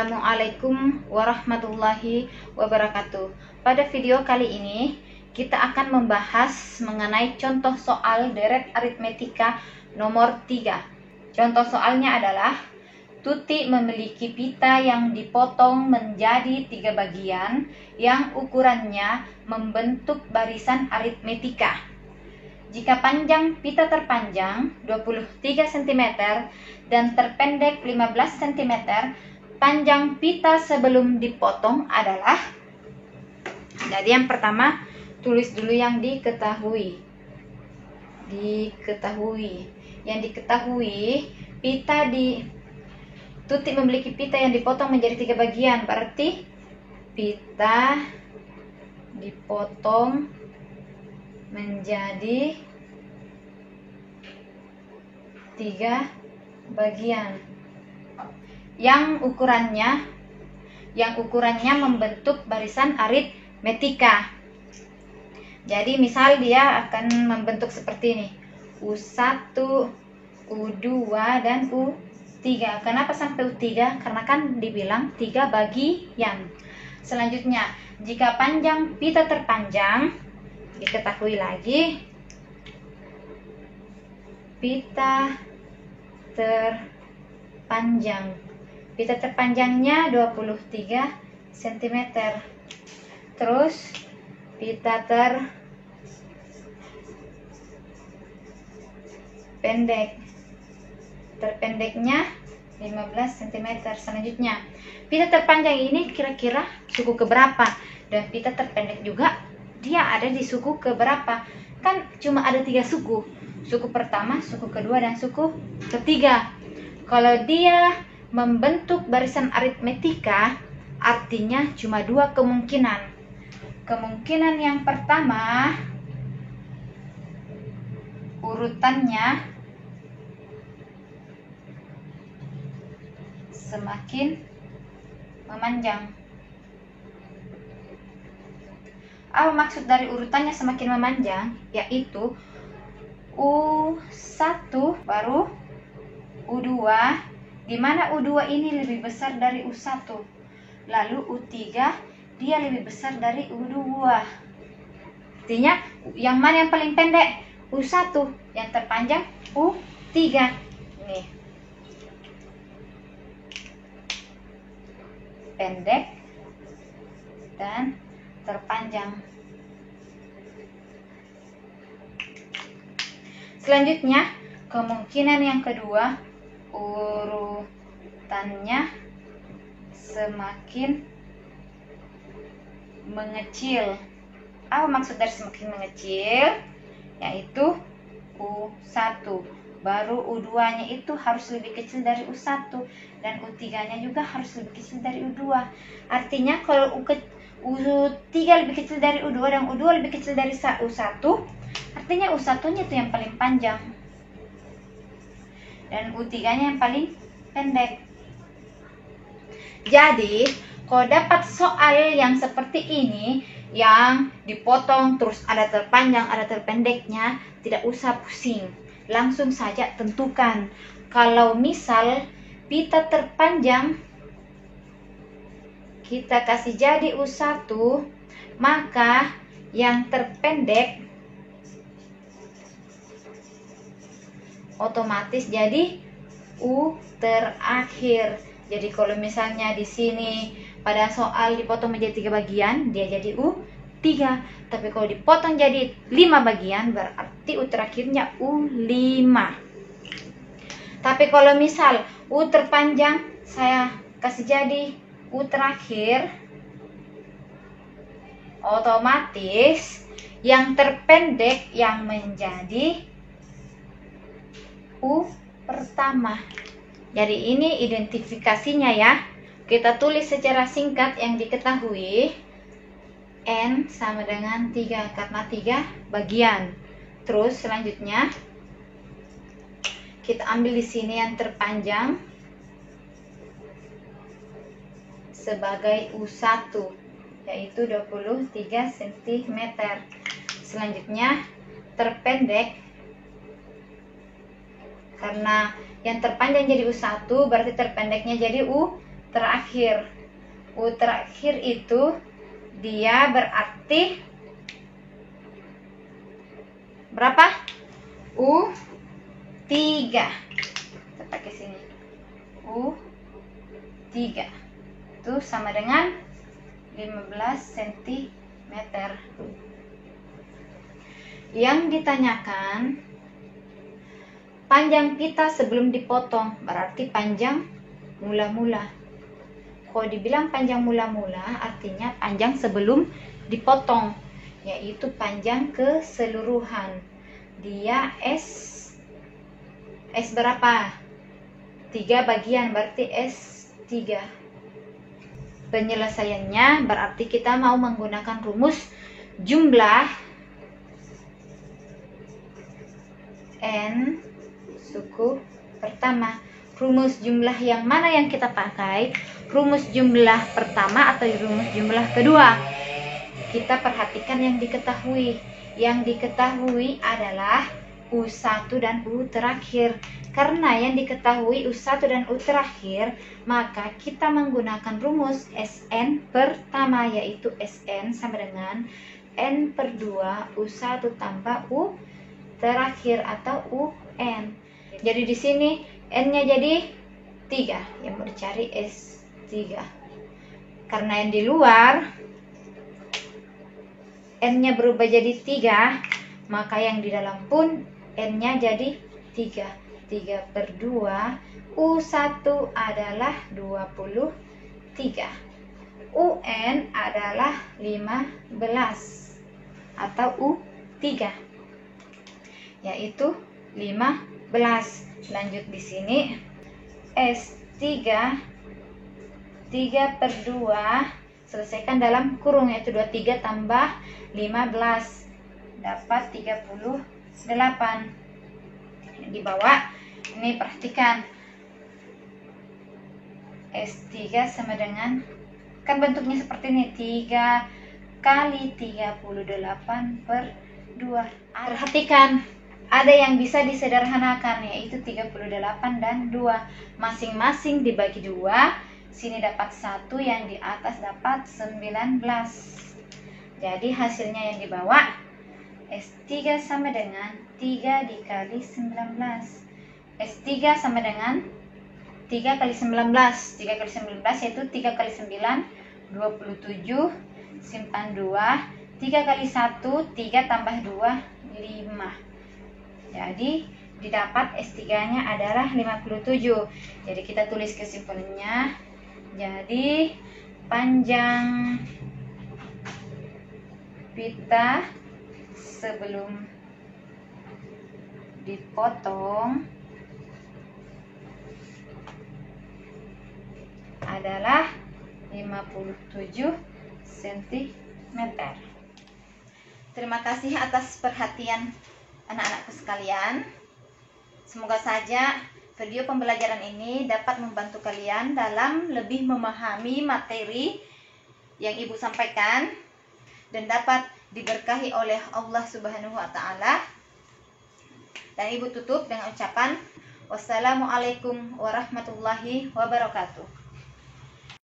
Assalamualaikum warahmatullahi wabarakatuh. Pada video kali ini kita akan membahas mengenai contoh soal deret aritmetika nomor 3. Contoh soalnya adalah Tuti memiliki pita yang dipotong menjadi 3 bagian yang ukurannya membentuk barisan aritmetika. Jika panjang pita terpanjang 23 cm dan terpendek 15 cm, panjang pita sebelum dipotong adalah. Jadi yang pertama, tulis dulu yang diketahui. Yang diketahui, Tuti memiliki pita yang dipotong menjadi 3 bagian. Berarti pita dipotong menjadi 3 bagian yang ukurannya membentuk barisan aritmetika. Jadi misal dia akan membentuk seperti ini, U1, U2 dan U3. Kenapa sampai U3? Karena kan dibilang 3 bagian. Selanjutnya, jika panjang pita terpanjang, diketahui lagi pita terpanjangnya 23 cm. Terus pita terpendeknya 15 cm. Selanjutnya, pita terpanjang ini kira-kira suku keberapa? Dan pita terpendek juga dia ada di suku keberapa? Kan cuma ada 3 suku. Suku pertama, suku kedua, dan suku ketiga. Kalau dia membentuk barisan aritmetika, artinya cuma 2 kemungkinan. Kemungkinan yang pertama, urutannya semakin memanjang. Apa maksud dari urutannya semakin memanjang? Yaitu U1 baru U2, di mana U2 ini lebih besar dari U1. Lalu U3 dia lebih besar dari U2. Artinya yang mana yang paling pendek? U1. Yang terpanjang U3. Nih. Pendek dan terpanjang. Selanjutnya, kemungkinan yang kedua, urutannya semakin mengecil. Apa maksud dari semakin mengecil? Yaitu U1 baru U2-nya itu harus lebih kecil dari U1, dan U3-nya juga harus lebih kecil dari U2. Artinya kalau U3 lebih kecil dari U2 dan U2 lebih kecil dari U1, artinya U1-nya itu yang paling panjang dan U3-nya yang paling pendek. Jadi kalau dapat soal yang seperti ini, yang dipotong terus ada terpanjang ada terpendeknya, tidak usah pusing, langsung saja tentukan. Kalau misal pita terpanjang kita kasih jadi U1, maka yang terpendek otomatis jadi U terakhir. Jadi kalau misalnya di sini pada soal dipotong menjadi 3 bagian, dia jadi U3. Tapi kalau dipotong jadi 5 bagian, berarti U terakhirnya U5. Tapi kalau misal U terpanjang saya kasih jadi U terakhir, otomatis yang terpendek yang menjadi U pertama. Jadi ini identifikasinya ya. Kita tulis secara singkat yang diketahui. N sama dengan 3 karena 3 bagian. Terus selanjutnya kita ambil di sini yang terpanjang sebagai U1, yaitu 23 cm. Selanjutnya terpendek, karena yang terpanjang jadi U1, berarti terpendeknya jadi U3. terakhir. U terakhir itu dia berarti berapa? U3. Kita pakai sini. U3 itu sama dengan 15 cm. Yang ditanyakan panjang pita sebelum dipotong, berarti panjang mula-mula. Kalau dibilang panjang mula-mula artinya panjang sebelum dipotong, yaitu panjang keseluruhan. Dia S berapa? 3 bagian, berarti S3. Penyelesaiannya berarti kita mau menggunakan rumus jumlah N suku pertama. Rumus jumlah yang mana yang kita pakai? Rumus jumlah pertama atau rumus jumlah kedua? Kita perhatikan yang diketahui. Yang diketahui adalah U1 dan U terakhir. Karena yang diketahui U1 dan U terakhir, maka kita menggunakan rumus Sn pertama, yaitu Sn sama dengan N/2 U1 tambah U terakhir atau UN. Jadi di sini N-nya jadi 3, yang mau dicari S3. Karena yang di luar N-nya berubah jadi 3, maka yang di dalam pun N-nya jadi 3. 3/2 U1 adalah 23. UN adalah 15 atau U3, yaitu 15. Lanjut di sini S3 3/2 selesaikan dalam kurung, yaitu 23 tambah 15 dapat 38. Di bawah ini perhatikan S3 sama dengan, kan bentuknya seperti ini, 3 kali 38/2. Perhatikan, ada yang bisa disederhanakan, yaitu 38 dan 2. Masing-masing dibagi 2. Sini dapat 1, yang di atas dapat 19. Jadi hasilnya yang di bawah S3 sama dengan 3 dikali 19. S3 sama dengan 3 kali 19. 3 kali 19 yaitu 3 kali 9, 27. Simpan 2. 3 kali 1, 3 tambah 2, 5. Jadi didapat S3-nya adalah 57. Jadi kita tulis kesimpulannya. Jadi panjang pita sebelum dipotong adalah 57 cm. Terima kasih atas perhatian anak-anakku sekalian. Semoga saja video pembelajaran ini dapat membantu kalian dalam lebih memahami materi yang Ibu sampaikan dan dapat diberkahi oleh Allah Subhanahu wa Ta'ala. Dan Ibu tutup dengan ucapan wassalamualaikum warahmatullahi wabarakatuh.